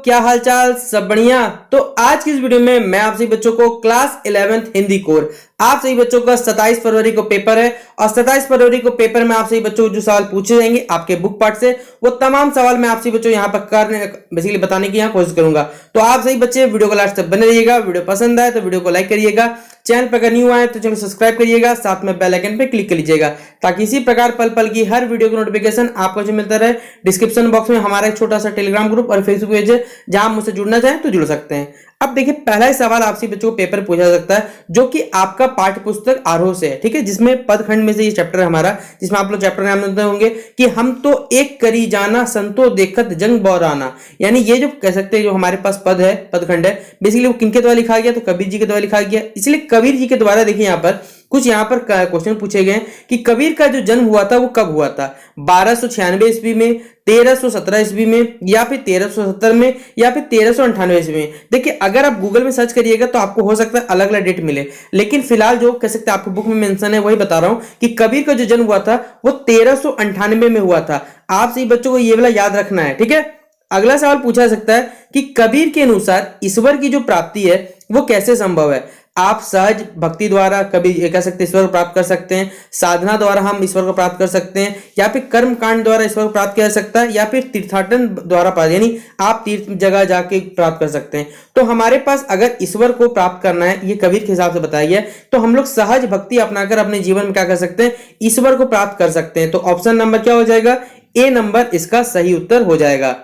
क्या हालचाल, सब बढ़िया। तो आज की इस वीडियो में मैं आप सभी बच्चों को क्लास 11th हिंदी कोर आप सभी बच्चों का 27 फरवरी को पेपर है और 27 फरवरी को पेपर में आप सभी बच्चों को जो सवाल पूछे जाएंगे आपके बुक पार्ट से, वो तमाम सवाल मैं आप सभी बच्चों यहाँ पर करने बेसिकली बताने की यहाँ कोशिश करूंगा। तो आप सभी बच्चे वीडियो को लास्ट तक बने रहिएगा। वीडियो पसंद आए तो वीडियो को लाइक करिएगा, चैनल पर अगर न्यू आए तो चैनल सब्सक्राइब करिएगा, साथ में बेल आइकन पे क्लिक कर लीजिएगा ताकि इसी प्रकार पल पल की हर वीडियो की नोटिफिकेशन आपको जो मिलता रहे। डिस्क्रिप्शन बॉक्स में हमारा एक छोटा सा टेलीग्राम ग्रुप और फेसबुक पेज है जहां मुझसे जुड़ना चाहें तो जुड़ सकते हैं। अब देखिए, पहला ही सवाल आपसे बच्चों को पेपर पूछा जा सकता है जो कि आपका पाठ्य पुस्तक आरोह से है, ठीक है, जिसमें पदखंड में से ये चैप्टर है हमारा, जिसमें आप लोग चैप्टर नाम जानते होंगे कि हम तो एक करी जाना संतो देखत जंग बौराना। यानी ये जो कह सकते हैं जो हमारे पास पद है, पदखंड है, बेसिकली वो किनके द्वारा लिखा गया, तो कबीर जी के द्वारा लिखा गया। इसलिए कबीर जी के द्वारा देखिए यहाँ पर कुछ यहाँ पर क्वेश्चन पूछे गए कि कबीर का जो जन्म हुआ था वो कब हुआ था, 1296 ईस्वी में, 1317 ईस्वी में, या फिर 1370 में, या फिर 1398 ईस्वी में। देखिए, अगर आप गूगल में सर्च करिएगा तो आपको हो सकता है अलग अलग डेट मिले, लेकिन फिलहाल जो कह सकते हैं आपको बुक में मेंशन है वही बता रहा हूं कि कबीर का जो जन्म हुआ था वो 1398 में हुआ था। आप सभी बच्चों को ये वाला याद रखना है, ठीक है। अगला सवाल पूछा जा सकता है कि कबीर के अनुसार ईश्वर की जो प्राप्ति है वो कैसे संभव है। आप सहज भक्ति द्वारा कबीर कह सकते हैं ईश्वर को प्राप्त कर सकते हैं, साधना द्वारा हम ईश्वर को प्राप्त कर सकते हैं, या फिर कर्म कांड द्वारा ईश्वर को प्राप्त किया जा सकता है, या फिर तीर्थाटन द्वारा प्राप्त, यानी आप तीर्थ जगह जाके प्राप्त कर सकते हैं। तो हमारे पास अगर ईश्वर को प्राप्त करना है, ये कबीर के हिसाब से बताया गया, तो हम लोग सहज भक्ति अपनाकर अपने जीवन में क्या कर सकते हैं, ईश्वर को प्राप्त कर सकते हैं। तो ऑप्शन नंबर क्या हो जाएगा, ए नंबर इसका सही उत्तर हो जाएगा।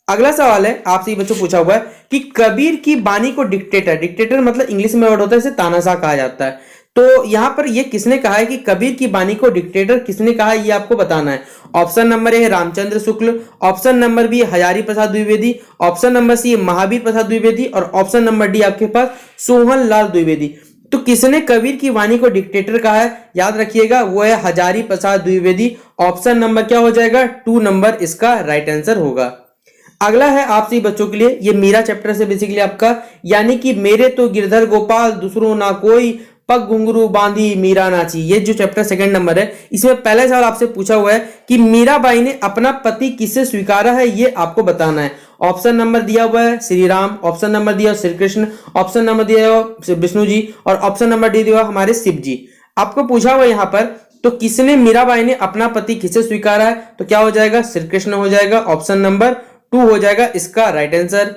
अगला सवाल है आपसे बच्चों पूछा हुआ है कि कबीर की बानी को डिक्टेटर मतलब इंग्लिश में वर्ड होता है, इसे तानाशाह कहा जाता है। तो यहां पर ये किसने कहा है कि कबीर की बानी को डिक्टेटर किसने कहा है, ये आपको बताना है। ऑप्शन नंबर ए है Ramchandra Shukla, option number B Hazari Prasad Dwivedi, option number C Mahavir Prasad Dwivedi, और ऑप्शन नंबर डी आपके पास सोहन लाल द्विवेदी। तो किसने कबीर की वाणी को डिक्टेटर कहा है, याद रखिएगा वो है हजारी प्रसाद द्विवेदी। ऑप्शन नंबर क्या हो जाएगा, 2 नंबर इसका राइट आंसर होगा। अगला है आपसे बच्चों के लिए, ये मीरा चैप्टर से बेसिकली आपका, यानी कि मेरे तो गिरधर गोपाल दूसरों ना कोई, पग घुंघरू बांधी मीरा नाची, ये जो चैप्टर सेकंड नंबर है, इसमें पहला सवाल आपसे पूछा हुआ है कि मीराबाई ने अपना पति किससे स्वीकारा है, ये आपको बताना है। ऑप्शन नंबर दिया हुआ है श्री राम, ऑप्शन नंबर दिया श्री कृष्ण, ऑप्शन नंबर दिया हुआ विष्णु जी, और ऑप्शन नंबर डी दिया हमारे शिव जी। आपको पूछा हुआ यहाँ पर तो किसने मीराबाई ने अपना पति किससे स्वीकारा है, तो क्या हो जाएगा, श्री कृष्ण हो जाएगा। ऑप्शन नंबर 2 हो जाएगा इसका राइट आंसर।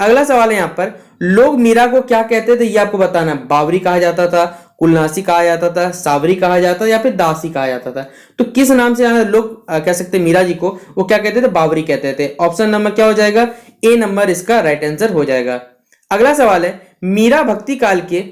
अगला सवाल है यहाँ पर, लोग मीरा को क्या कहते थे, ये आपको बताना है। बावरी कहा जाता था, कुलनासी कहा जाता था, सावरी कहा जाता था, या फिर दासी कहा जाता था। तो किस नाम से लोग कह सकते मीरा जी को, वो क्या कहते थे, बावरी कहते थे। ऑप्शन नंबर क्या हो जाएगा, ए नंबर इसका राइट आंसर हो जाएगा। अगला सवाल है, मीरा भक्ति काल के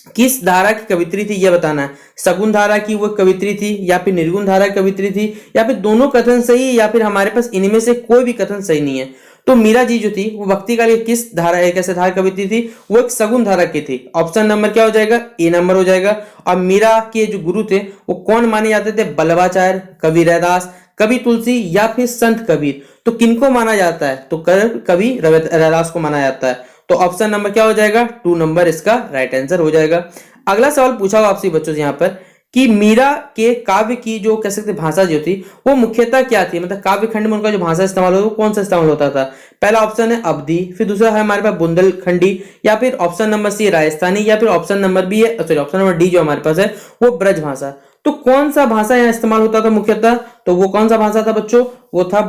किस धारा की कवित्री थी, यह बताना है। सगुन धारा की वो कवित्री थी, या फिर निर्गुण धारा की कवित्री थी, या फिर दोनों कथन सही है, या फिर हमारे पास इनमें से कोई भी कथन सही नहीं है। तो मीरा जी जो थी वो भक्ति काल की किस धारा कैसे धारा कवित्री थी, वो एक सगुन धारा की थी। ऑप्शन नंबर क्या हो जाएगा, ए नंबर हो जाएगा। और मीरा के जो गुरु थे वो कौन माने जाते थे, बल्लभाचार्य, कवि रैदास, कवि तुलसी, या फिर संत कबीर। तो किनको माना जाता है, तो कवि रैदास को माना जाता है। तो ऑप्शन नंबर क्या हो जाएगा, 2 नंबर इसका राइट आंसर हो जाएगा। अगला सवाल पूछा हुआ आपसे बच्चों से यहाँ पर कि मीरा के काव्य की जो कह सकते भाषा जो थी वो मुख्यतः क्या थी, मतलब काव्य खंड में उनका जो भाषा इस्तेमाल होता है वो कौन सा इस्तेमाल होता था। पहला ऑप्शन है अवधी, फिर दूसरा है हमारे पास बुंदेलखंडी, या फिर ऑप्शन नंबर सी राजस्थानी, या फिर ऑप्शन नंबर बी है, सॉरी ऑप्शन नंबर डी जो हमारे पास है वो ब्रज भाषा। तो कौन सा भाषा यहाँ इस्तेमाल होता था मुख्यतः, तो वो कौन सा भाषा था बच्चों, वो था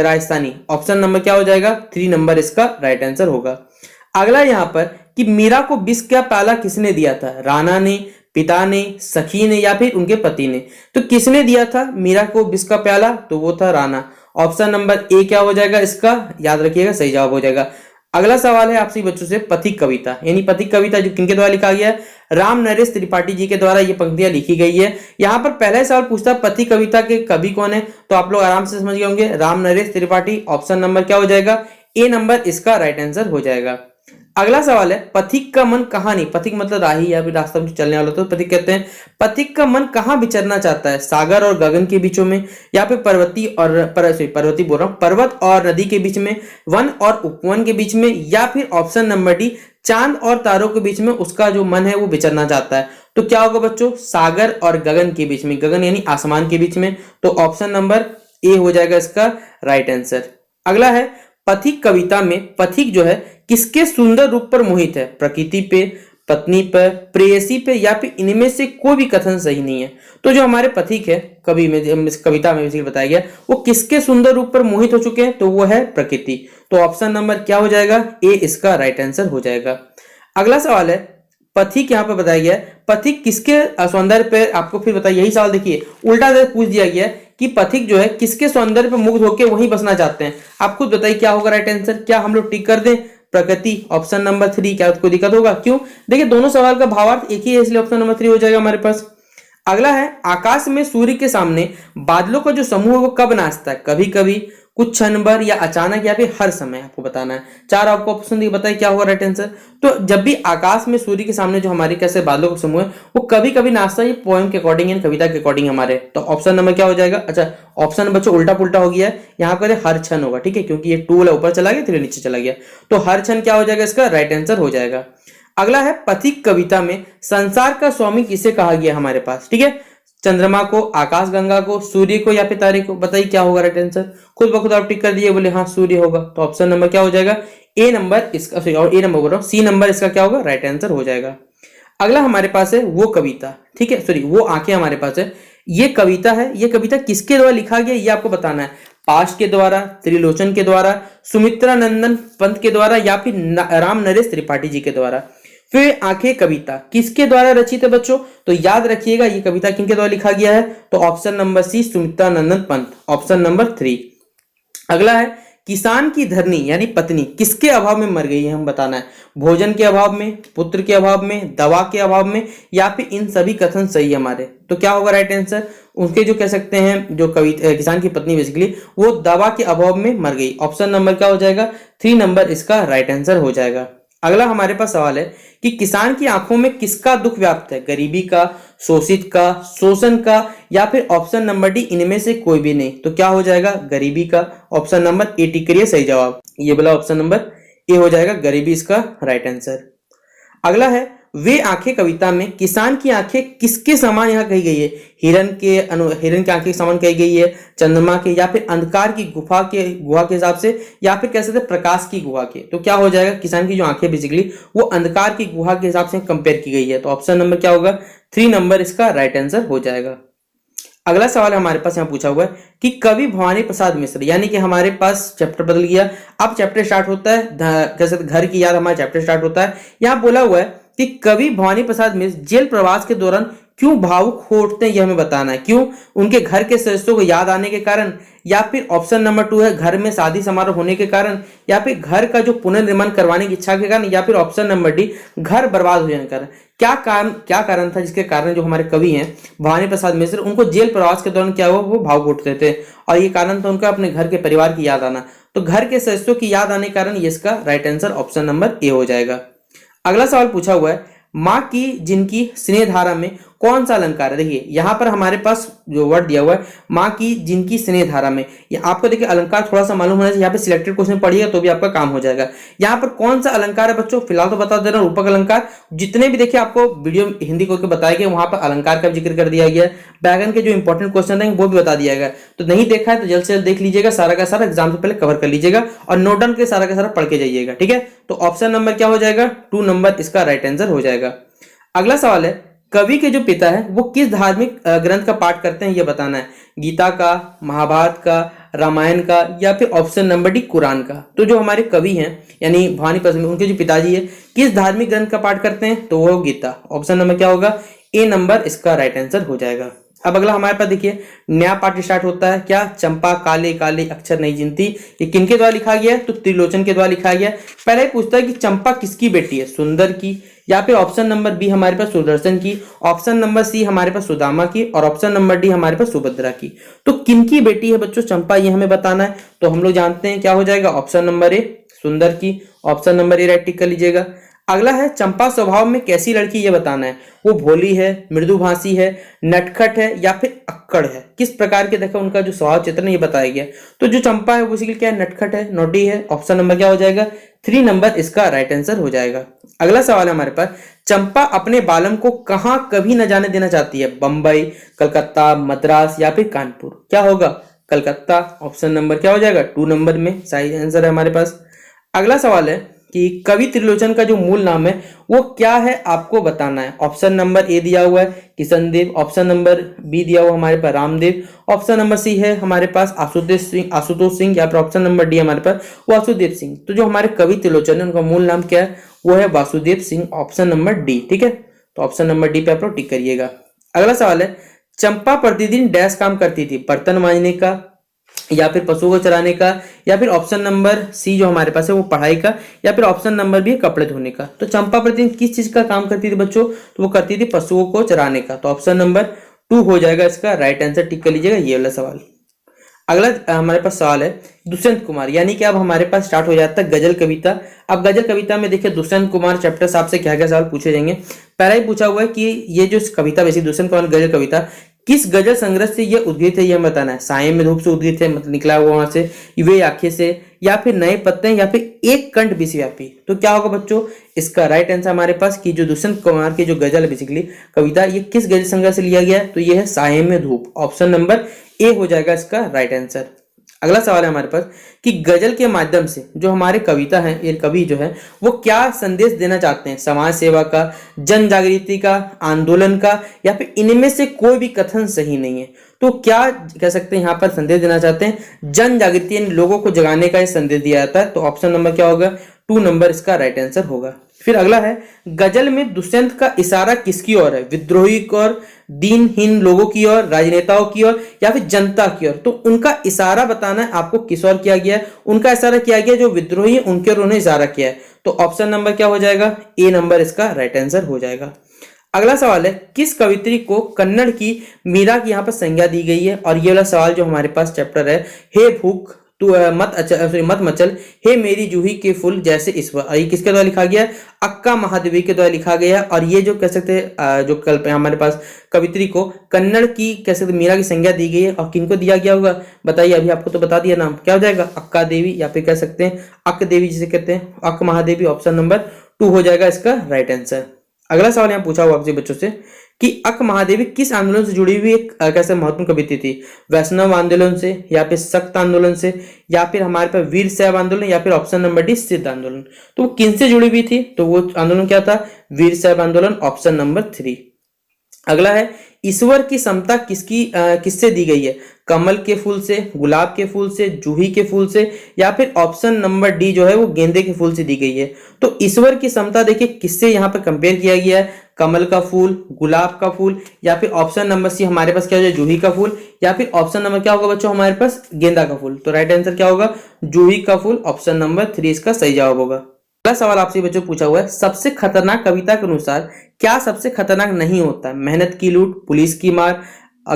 राजस्थानी। ऑप्शन नंबर क्या हो जाएगा, 3 नंबर इसका राइट आंसर होगा। अगला यहाँ पर कि मीरा को विष का प्याला किसने दिया था, राणा ने, पिता ने, सखी ने, या फिर उनके पति ने। तो किसने दिया था मीरा को विष का प्याला, तो वो था राणा। ऑप्शन नंबर ए क्या हो जाएगा इसका, याद रखिएगा सही जवाब हो जाएगा। अगला सवाल है आपसे बच्चों से पथिक कविता, यानी पथिक कविता जो किनके द्वारा लिखा गया है, राम नरेश त्रिपाठी जी के द्वारा ये पंक्तियां लिखी गई है। यहाँ पर पहला सवाल पूछता है पथिक कविता के कवि कौन है, तो आप लोग आराम से समझ गए होंगे, राम नरेश त्रिपाठी। ऑप्शन नंबर क्या हो जाएगा, ए नंबर इसका राइट आंसर हो जाएगा। अगला सवाल है पथिक का मन कहाँ नहीं, पथिक मतलब राही या फिर रास्ता में चलने वाला, तो पथिक कहते हैं। पथिक का मन कहाँ विचरना चाहता है, सागर और गगन के बीचों में, या फिर पर्वती बोल रहा हूँ, पर्वत और नदी के बीच में, वन और उपवन के बीच में, या फिर ऑप्शन नंबर डी चांद और तारों के बीच में उसका जो मन है वो विचरना चाहता है। तो क्या होगा बच्चों, सागर और गगन के बीच में, गगन यानी आसमान के बीच में। तो ऑप्शन नंबर ए हो जाएगा इसका राइट आंसर। अगला है पथिक कविता में पथिक जो है किसके सुंदर रूप पर मोहित है? प्रकृति पे, पत्नी पर, प्रेयसी पे, या फिर इनमें से कोई भी कथन सही नहीं है। तो जो हमारे पथिक है कवि में, इस कविता में इसी बताया गया, वो किसके सुंदर रूप पर मोहित हो चुके हैं? तो वो है प्रकृति। तो ऑप्शन नंबर क्या हो जाएगा? ए इसका राइट आंसर हो जाएगा। अगला सवाल है, पथिक यहाँ पर बताया गया है, पथिक किसके सौंदर्य पे, आपको फिर बताइए, यही सवाल देखिए उल्टा पूछ दिया गया है कि पथिक जो है किसके सौंदर्य पे मुग्ध होकर वहीं बसना चाहते हैं। आप खुद बताइए क्या होगा राइट आंसर? क्या हम लोग टिक कर दें प्रकृति, ऑप्शन नंबर 3? क्या कोई दिक्कत होगा? क्यों? देखिए दोनों सवाल का भावार्थ एक ही है, इसलिए ऑप्शन नंबर 3 हो जाएगा हमारे पास। अगला है, आकाश में सूर्य के सामने बादलों का जो समूह है वो कब नाचता है? कभी कभी, कुछ क्षण भर, या अचानक, या फिर हर समय? आपको बताना है। 4 आपको ऑप्शन दिए, बताइए क्या होगा राइट आंसर? तो जब भी आकाश में सूर्य के सामने जो हमारे कैसे बादलों का समूह है वो कभी कभी नाचता है, ये पोएम के अकॉर्डिंग है, कविता के अकॉर्डिंग हमारे। तो ऑप्शन नंबर क्या हो जाएगा? अच्छा, ऑप्शन बच्चों उल्टा पुल्टा हो गया है, यहाँ पर हर क्षण होगा, ठीक है, क्योंकि ये टूल ऊपर चला गया, 3 नीचे चला गया। तो हर क्षण क्या हो जाएगा? इसका राइट आंसर हो जाएगा। अगला है, पथिक कविता में संसार का स्वामी किसे कहा गया हमारे पास? ठीक है, चंद्रमा को, आकाशगंगा को, सूर्य को, या फिर तारे को? बताइए क्या होगा राइट आंसर? खुद ब खुद आप टिक कर दिए, बोले हाँ सूर्य होगा। तो ऑप्शन नंबर क्या हो जाएगा? ए नंबर इसका, सॉरी, और ए नंबर बोल रहा हूं, सी नंबर इसका क्या होगा? राइट आंसर हो जाएगा। अगला हमारे पास है वो कविता, ठीक है, सॉरी वो आंखें हमारे पास है। ये कविता है, ये कविता किसके द्वारा लिखा गया ये आपको बताना है। पास्ट के द्वारा, त्रिलोचन के द्वारा, सुमित्रा नंदन पंत के द्वारा, या फिर राम नरेश त्रिपाठी जी के द्वारा। फिर आंखें कविता किसके द्वारा रचित है बच्चों? तो याद रखिएगा ये कविता किनके द्वारा लिखा गया है? तो ऑप्शन नंबर सी, सुमित्रा नंदन पंत, ऑप्शन नंबर 3। अगला है, किसान की धरनी यानी पत्नी किसके अभाव में मर गई है? हम बताना है। भोजन के अभाव में, पुत्र के अभाव में, दवा के अभाव में, या फिर इन सभी कथन सही है हमारे। तो क्या होगा राइट आंसर? उनके जो कह सकते हैं जो किसान की पत्नी बेसिकली वो दवा के अभाव में मर गई। ऑप्शन नंबर क्या हो जाएगा? 3 नंबर इसका राइट आंसर हो जाएगा। अगला हमारे पास सवाल है कि किसान की आंखों में किसका दुख व्याप्त है? गरीबी का, शोषित का, शोषण का, या फिर ऑप्शन नंबर डी इनमें से कोई भी नहीं। तो क्या हो जाएगा? गरीबी का। ऑप्शन नंबर ए टिक करिए, सही जवाब ये बोला ऑप्शन नंबर ए हो जाएगा, गरीबी इसका राइट आंसर। अगला है, वे आंखें कविता में किसान की आंखें किसके समान यहाँ कही गई है? हिरण की आंखें के समान कही गई है, चंद्रमा के, या फिर अंधकार की गुहा के हिसाब से, या फिर कह सकते हैं प्रकाश की गुहा के। तो क्या हो जाएगा? किसान की जो आंखें बेसिकली वो अंधकार की गुहा के हिसाब से कंपेयर की गई है। तो ऑप्शन नंबर क्या होगा? 3 नंबर इसका राइट आंसर हो जाएगा। अगला सवाल हमारे पास यहाँ पूछा हुआ है कि कवि भवानी प्रसाद मिश्र, यानी कि हमारे पास चैप्टर बदल गया, अब चैप्टर स्टार्ट होता है कैसे घर की याद, हमारा चैप्टर स्टार्ट होता है। यहाँ बोला हुआ है कि कवि भवानी प्रसाद मिश्र जेल प्रवास के दौरान क्यों भावुक हो उठते हैं, यह हमें बताना है। क्यों? उनके घर के सदस्यों को याद आने के कारण, या फिर ऑप्शन नंबर 2 है घर में शादी समारोह होने के कारण, या फिर घर का जो पुनर्निर्माण करवाने की इच्छा के कारण, या फिर ऑप्शन नंबर डी घर बर्बाद हो जाने के कारण। क्या कारण था जिसके कारण जो हमारे कवि हैं भवानी प्रसाद मिश्र उनको जेल प्रवास के दौरान क्या हुआ? वो भावुक उठते थे, और ये कारण था उनका अपने घर के परिवार की याद आना। तो घर के सदस्यों की याद आने के कारण ये इसका right answer option number A हो जाएगा। अगला सवाल पूछा हुआ है, माँ की जिनकी स्नेह धारा में कौन सा अलंकार है? देखिए यहाँ पर हमारे पास जो वर्ड दिया हुआ है माँ की जिनकी स्नेह धारा में, ये आपको देखिए अलंकार थोड़ा सा मालूम होना चाहिए। यहाँ पे सिलेक्टेड क्वेश्चन पढ़िएगा तो भी आपका काम हो जाएगा। यहाँ पर कौन सा अलंकार है बच्चों? फिलहाल तो बता दे रहा हूँ, रूपक अलंकार। जितने भी देखिए आपको वीडियो हिंदी को बताया गया वहां पर अलंकार का जिक्र कर दिया गया है। बैगन के जो इंपॉर्टेंट क्वेश्चन है वो भी बता दिया गया। तो नहीं देखा है तो जल्द से जल्द देख लीजिएगा, सारा का सारा एग्जाम से पहले कवर कर लीजिएगा और नोट डाउन के सारा का सारा पढ़ के जाइएगा, ठीक है। तो ऑप्शन नंबर क्या हो जाएगा? 2 नंबर इसका राइट आंसर हो जाएगा। अगला सवाल है, कवि के जो पिता है वो किस धार्मिक ग्रंथ का पाठ करते हैं, ये बताना है। गीता का, महाभारत का, रामायण का, या फिर ऑप्शन नंबर डी कुरान का। तो जो हमारे कवि हैं यानी भवानी प्रसाद उनके जो पिताजी है किस धार्मिक ग्रंथ का पाठ करते हैं? तो वो गीता। ऑप्शन नंबर क्या होगा? ए नंबर इसका राइट आंसर हो जाएगा। अब अगला हमारे पास देखिए नया पाठ स्टार्ट होता है। क्या? चंपा काले काले अक्षर नहीं गिनती, ये किनके द्वारा लिखा गया है? तो त्रिलोचन के द्वारा लिखा गया है। पहले पूछता है कि चंपा किसकी बेटी है? सुंदर की, या फिर ऑप्शन नंबर बी हमारे पास सुदर्शन की, ऑप्शन नंबर सी हमारे पास सुदामा की, और ऑप्शन नंबर डी हमारे पास सुभद्रा की। तो किनकी बेटी है बच्चों चंपा, ये हमें बताना है। तो हम लोग जानते हैं क्या हो जाएगा? ऑप्शन नंबर ए सुंदर की। ऑप्शन नंबर ए राइट टिक कर लीजिएगा। अगला है, चंपा स्वभाव में कैसी लड़की, ये बताना है। वो भोली है, मृदुभाषी है, नटखट है, या फिर अक्कड़ है? किस प्रकार के देखो उनका जो स्वभाव चित्रण ये बताया गया। तो जो चंपा है वो बेसिकली क्या है? नटखट है, नोटी है। ऑप्शन नंबर क्या हो जाएगा? 3 नंबर इसका राइट आंसर हो जाएगा। अगला सवाल है हमारे पास, चंपा अपने बालम को कहाँ कभी न जाने देना चाहती है? बंबई, कलकत्ता, मद्रास, या फिर कानपुर? क्या होगा? कलकत्ता। ऑप्शन नंबर क्या हो जाएगा 2 नंबर में सही आंसर है हमारे पास। अगला सवाल है कि कवि त्रिलोचन का जो मूल नाम है वो क्या है, आपको बताना है। ऑप्शन नंबर ए दिया हुआ है किशन देव, ऑप्शन नंबर बी दिया हुआ हमारे पास रामदेव, ऑप्शन नंबर सी है हमारे पास आशुतोष सिंह या फिर ऑप्शन नंबर डी हमारे पास वासुदेव सिंह। तो जो हमारे कवि त्रिलोचन है उनका मूल नाम क्या है, वो है Vasudev Singh, option number D. ठीक है, तो ऑप्शन नंबर डी पे आप लोग टिक करिएगा। अगला सवाल है चंपा प्रतिदिन डैश काम करती थी, बर्तन मांजने का या फिर पशुओं को चराने का या फिर ऑप्शन नंबर सी जो हमारे पास है वो पढ़ाई का या फिर ऑप्शन नंबर बी कपड़े धोने का। तो चंपा प्रतिदिन किस चीज का काम करती थी बच्चों, तो वो करती थी पशुओं को चराने का। तो ऑप्शन नंबर 2 हो जाएगा इसका राइट आंसर, टिक कर लीजिएगा ये वाला सवाल। अगला हमारे पास सवाल है दुष्यंत कुमार, यानी कि अब हमारे पास स्टार्ट हो जाता है गजल कविता। अब गजल कविता में देखिए दुष्यंत कुमार चैप्टर से आपसे क्या क्या सवाल पूछे जाएंगे। पहला ही पूछा हुआ है कि ये जो कविता वैसी दुष्यंत कुमार गजल कविता किस गजल संग्रह से ये उद्गीत है, ये बताना है। साये में धूप से उद्गीत है, मतलब निकला हुआ वहां से, वे आंखें से, या फिर नए पत्ते, या फिर एक कंठ विश्वव्यापी। तो क्या होगा बच्चों, इसका राइट आंसर हमारे पास कि जो दुष्यंत कुमार की जो गजल है बेसिकली कविता, ये किस गजल संग्रह से लिया गया है, तो ये है साये में धूप। ऑप्शन नंबर ए हो जाएगा इसका राइट आंसर। अगला सवाल है हमारे पास कि गजल के माध्यम से जो हमारे कविता है, ये कवि जो है वो क्या संदेश देना चाहते हैं। समाज सेवा का, जन जागृति का, आंदोलन का, या फिर इनमें से कोई भी कथन सही नहीं है। तो क्या कह सकते हैं यहाँ पर संदेश देना चाहते हैं, जन जागृति, लोगों को जगाने का ये संदेश दिया जाता है। तो ऑप्शन नंबर क्या होगा 2 नंबर इसका राइट आंसर होगा। फिर अगला है गजल में दुष्यंत का इशारा किसकी ओर है, विद्रोही की ओर, दीनहीन लोगों की ओर, राजनेताओं की ओर, या फिर जनता की ओर। तो उनका इशारा बताना है आपको किस ओर किया गया है। उनका इशारा किया गया जो विद्रोही है उनके ओर उन्होंने इशारा किया है। तो ऑप्शन नंबर क्या हो जाएगा, ए नंबर इसका राइट आंसर हो जाएगा। अगला सवाल है किस कवित्री को कन्नड़ की मीरा की यहाँ पर संज्ञा दी गई है। और ये वाला सवाल जो हमारे पास चैप्टर है, हे भूख तू मत मचल, हे मेरी जूही के फूल जैसे ईश्वर, ये किसके द्वारा लिखा गया है, अक्का महादेवी के द्वारा लिखा गया है। और ये जो कह सकते हैं जो कल्प हमारे पास कवित्री को कन्नड़ की कह सकते मीरा की संज्ञा दी गई है। और किनको दिया गया होगा बताइए, अभी आपको तो बता दिया नाम, क्या हो जाएगा अक्का देवी, या फिर कह सकते हैं अक्क देवी जिसे कहते हैं, अक्क महादेवी। ऑप्शन नंबर 2 हो जाएगा इसका राइट आंसर। अगला सवाल यहाँ पूछा हुआ आपसे बच्चों से कि अक्क महादेवी किस आंदोलन से जुड़ी हुई एक कैसे महत्वपूर्ण कवित्री थी, वैष्णव आंदोलन से, या फिर सख्त आंदोलन से, या फिर हमारे पास वीर शैव आंदोलन, या फिर ऑप्शन नंबर डी सिद्ध आंदोलन। तो वो किन से जुड़ी हुई थी, तो वो आंदोलन क्या था, वीर शैव आंदोलन, ऑप्शन नंबर 3। अगला है ईश्वर की समता किससे दी गई है, कमल के फूल से, गुलाब के फूल से, जूही के फूल से, या फिर ऑप्शन नंबर डी जो है वो गेंदे के फूल से दी गई है। तो ईश्वर की समता देखिए किससे यहाँ पर कंपेयर किया गया है, कमल का फूल, गुलाब का फूल, या फिर ऑप्शन नंबर सी हमारे पास क्या हो जाए जूही का फूल, या फिर ऑप्शन नंबर क्या होगा बच्चों हमारे पास गेंदा का फूल। तो राइट आंसर क्या होगा जूही का फूल, ऑप्शन नंबर 3 इसका सही जवाब होगा। अगला सवाल आपसे बच्चों पूछा हुआ है सबसे खतरनाक कविता के अनुसार क्या सबसे खतरनाक नहीं होता, मेहनत की लूट, पुलिस की मार,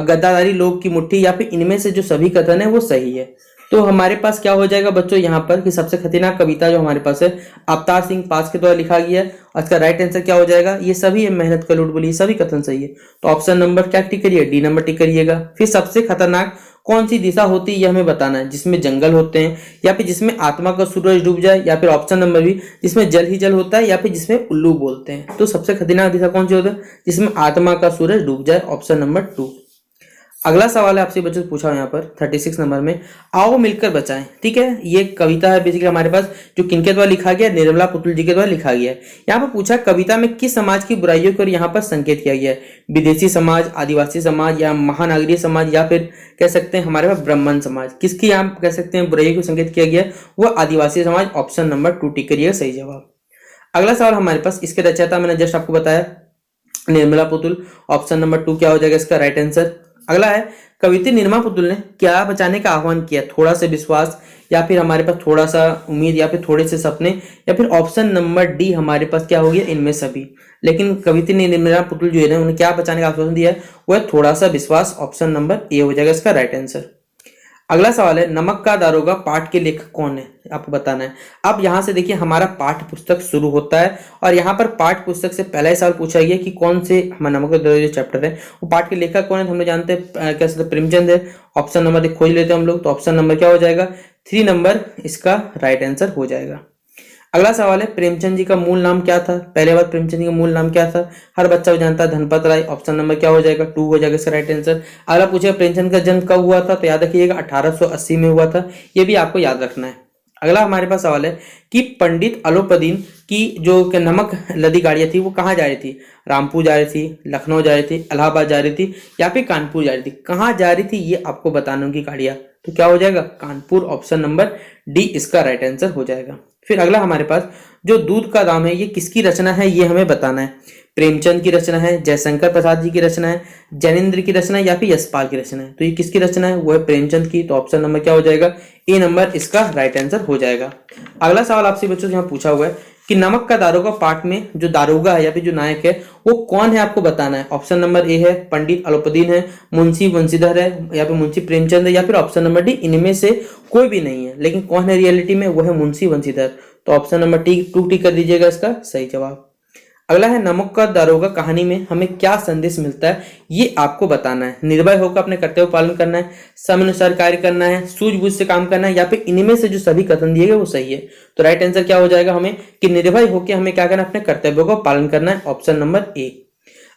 गद्दारी, लोग की मुट्ठी, या फिर इनमें से जो सभी कथन है वो सही है। तो हमारे पास क्या हो जाएगा बच्चों यहाँ पर कि सबसे खतरनाक कविता जो हमारे पास है अवतार सिंह पास के द्वारा लिखा गया है। और इसका राइट आंसर क्या हो जाएगा, ये सभी है, मेहनत का लूट बोली सभी कथन सही है। तो ऑप्शन नंबर क्या टिक करिए, डी नंबर टिक करिएगा। फिर सबसे खतरनाक कौन सी दिशा होती है यह हमें बताना है, जिसमें जंगल होते हैं, या फिर जिसमें आत्मा का सूरज डूब जाए, या फिर ऑप्शन नंबर बी जिसमें जल ही जल होता है, या फिर जिसमें उल्लू बोलते हैं। तो सबसे खतरनाक दिशा कौन सी होती है, जिसमें आत्मा का सूरज डूब जाए, ऑप्शन नंबर 2। अगला सवाल है आपसे बच्चों से पूछा यहाँ पर 36 नंबर में, आओ मिलकर बचाएं। ठीक है, ये कविता है बेसिकली हमारे पास जो किनके द्वारा लिखा गया, निर्मला पुतुल जी के द्वारा लिखा गया है। यहाँ पर पूछा कविता में किस समाज की बुराइयों को यहाँ पर संकेत किया गया है, विदेशी समाज, आदिवासी समाज, या महानागरीय समाज, या फिर कह सकते हैं हमारे पास ब्राह्मण समाज। किसकी यहाँ कह सकते हैं बुराइयों को संकेत किया गया है, वो आदिवासी समाज, ऑप्शन नंबर 2 टिक करिएगा सही जवाब। अगला सवाल हमारे पास, इसके रचयिता मैंने जस्ट आपको बताया निर्मला पुतुल, ऑप्शन नंबर 2 क्या हो जाएगा इसका राइट आंसर। अगला है कवित्री निर्मला पुतुल ने क्या बचाने का आह्वान किया, थोड़ा सा विश्वास, या फिर हमारे पास थोड़ा सा उम्मीद, या फिर थोड़े से सपने, या फिर ऑप्शन नंबर डी हमारे पास क्या हो गया इनमें सभी। लेकिन कवित्री निर्मला पुतुल जो है ना उन्हें क्या बचाने का आश्वासन दिया है, वो है थोड़ा सा विश्वास, ऑप्शन नंबर ए हो जाएगा इसका राइट आंसर। अगला सवाल है नमक का दारोगा पाठ के लेखक कौन है, आपको बताना है। अब यहाँ से देखिए हमारा पाठ्य पुस्तक शुरू होता है, और यहाँ पर पाठ्य पुस्तक से पहला ही सवाल पूछा गया कि कौन से हमारा नमक का दारोगा जो चैप्टर है वो पाठ के लेखक कौन है। हम लोग जानते हैं क्या सकते प्रेमचंद है। ऑप्शन नंबर खोज लेते हैं हम लोग, तो ऑप्शन नंबर क्या हो जाएगा 3 नंबर इसका राइट आंसर हो जाएगा। अगला सवाल है, प्रेमचंद जी का मूल नाम क्या था? पहले बात, प्रेमचंद जी का मूल नाम क्या था? हर बच्चा भी जानता है, धनपत राय। ऑप्शन नंबर क्या हो जाएगा? 2 हो जाएगा इसका राइट आंसर। अगला पूछेगा प्रेमचंद का जन्म कब हुआ था? तो याद रखिएगा 1880 में हुआ था, ये भी आपको याद रखना है। अगला हमारे पास सवाल है कि पंडित अलोपदीन की जो नमक लदी गाड़ियां थी वो कहाँ जा रही थी? रामपुर जा रही थी, लखनऊ जा रही थी, इलाहाबाद जा रही थी, या फिर कानपुर जा रही थी? कहाँ जा रही थी ये आपको बताना उनकी गाड़ियां, तो क्या हो जाएगा? कानपुर। ऑप्शन नंबर डी इसका राइट आंसर हो जाएगा। फिर अगला हमारे पास जो दूध का दाम है ये किसकी रचना है, ये हमें बताना है। प्रेमचंद की रचना है, जयशंकर प्रसाद जी की रचना है, जैनेन्द्र की रचना है, या फिर यशपाल की रचना है? तो ये किसकी रचना है? वो है प्रेमचंद की। तो ऑप्शन नंबर क्या हो जाएगा? ए नंबर इसका राइट आंसर हो जाएगा। अगला सवाल आपसे बच्चों से यहाँ पूछा हुआ है कि नमक का दारोगा पाठ में जो दारोगा है या फिर जो नायक है वो कौन है, आपको बताना है। ऑप्शन नंबर ए है पंडित अलोपदीन है, मुंशी बंशीधर है, या फिर मुंशी प्रेमचंद है, या फिर ऑप्शन नंबर डी इनमें से कोई भी नहीं है। लेकिन कौन है रियलिटी में? वो है मुंशी बंशीधर। तो ऑप्शन नंबर टी 2 टिक कर दीजिएगा इसका सही जवाब। अगला है, नमक का दारोगा कहानी में हमें क्या संदेश मिलता है, ये आपको बताना है। निर्भय होकर अपने कर्तव्य पालन करना है, समयानुसार कार्य करना है, सूझबूझ से काम करना है, या फिर इनमें से जो सभी कथन दिए गए वो सही है। तो राइट आंसर क्या हो जाएगा हमें कि निर्भय होकर हमें क्या करना है? अपने कर्तव्यों का पालन करना है। ऑप्शन नंबर ए।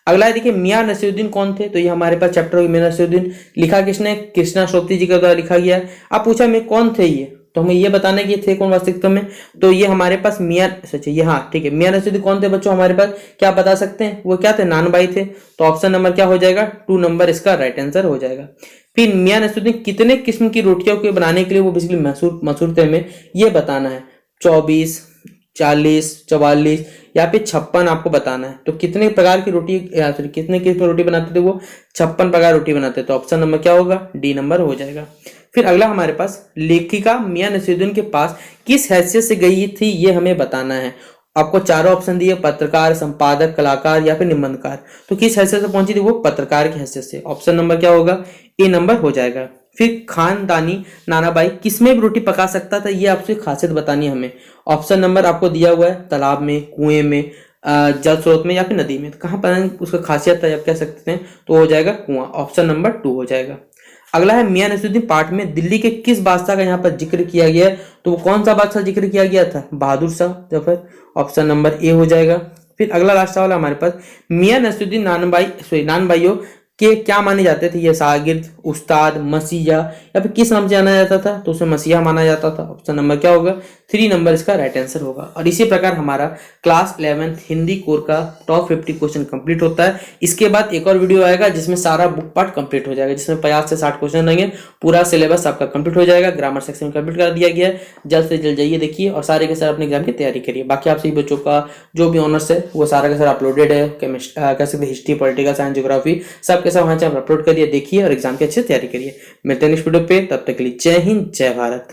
अगला है, देखिए मियां नसीरुद्दीन कौन थे? तो ये हमारे पास चैप्टर हो मियां नसीरुद्दीन, लिखा किसने? कृष्णा सोपती जी के द्वारा लिखा गया है। अब पूछा मैं कौन थे ये, तो हमें ये बताना है कि ये थे कौन वास्तविकता में। तो ये हमारे पास मियां, सच ये, हाँ ठीक है, मियां नसीरुद्दीन कौन थे बच्चों हमारे पास, क्या बता सकते हैं? वो क्या थे? नानबाई थे। तो ऑप्शन नंबर क्या हो जाएगा? 2 नंबर इसका राइट आंसर हो जाएगा। फिर मियां नसीरुद्दीन कितने किस्म की रोटियों के बनाने के लिए वो बेसिकली मशहूर थे, हमें ये बताना है। 24, 40, 44 या फिर 56 आपको बताना है। तो कितने प्रकार की रोटी या फिर कितने किस्म की रोटी बनाते थे वो? 56 प्रकार रोटी बनाते। तो ऑप्शन नंबर क्या होगा? डी नंबर हो जाएगा। फिर अगला हमारे पास, लेखिका मियां नसीरुद्दीन के पास किस हैसियत से गई थी, ये हमें बताना है। आपको चारों ऑप्शन दिए, पत्रकार, संपादक, कलाकार या फिर निबंधकार। तो किस हैसियत से पहुंची थी वो? पत्रकार की हैसियत से। ऑप्शन नंबर क्या होगा? ए नंबर हो जाएगा। फिर खानदानी नानाबाई किसमें भी रोटी पका सकता था, ये आपसे खासियत बतानी है हमें। ऑप्शन नंबर आपको दिया हुआ है, तालाब में, कुएं में, जल स्रोत में, या फिर नदी में। तो कहाँ पर उसका खासियत था, आप कह सकते हैं, तो हो जाएगा कुआं। ऑप्शन नंबर 2 हो जाएगा। अगला है, मियां नसीरुद्दीन पाठ में दिल्ली के किस बादशाह का यहाँ पर जिक्र किया गया है? तो वो कौन सा बादशाह जिक्र किया गया था? Bahadur Shah Zafar. Option number A हो जाएगा। फिर अगला लास्ट सवाल हमारे पास, मियां नसीरुद्दीन नानबाइयों के क्या माने जाते थे? ये शागिर्द, उस्ताद, मसीहा, या फिर किस नाम से जाना जाता था? तो उसे मसीहा माना जाता था। ऑप्शन नंबर क्या होगा? 3 नंबर इसका राइट आंसर होगा। और इसी प्रकार हमारा क्लास 11th हिंदी कोर का टॉप 50 क्वेश्चन कंप्लीट होता है। इसके बाद एक और वीडियो आएगा जिसमें सारा बुक पार्ट कंप्लीट हो जाएगा, जिसमें 50 से 60 क्वेश्चन रहेंगे। पूरा सिलेबस आपका कंप्लीट हो जाएगा, ग्रामर सेक्शन कंप्लीट कर दिया गया है। जल्द से जल्द जाइए देखिए और सारे के सारे अपने एग्जाम की तैयारी करिए। बाकी आप सभी बच्चों का जो भी ऑनर्स है वो सारा का सारा अपलोडेड है, कह सकते हिस्ट्री, पॉलिटिकल साइंस, ज्योग्राफी, सब के सब वहाँ से आप अपलोड करिए, देखिए और एग्जाम की अच्छे से तैयारी करिए। मिलते हैं नेक्स्ट वीडियो पे, तब तक के लिए जय हिंद, जय भारत।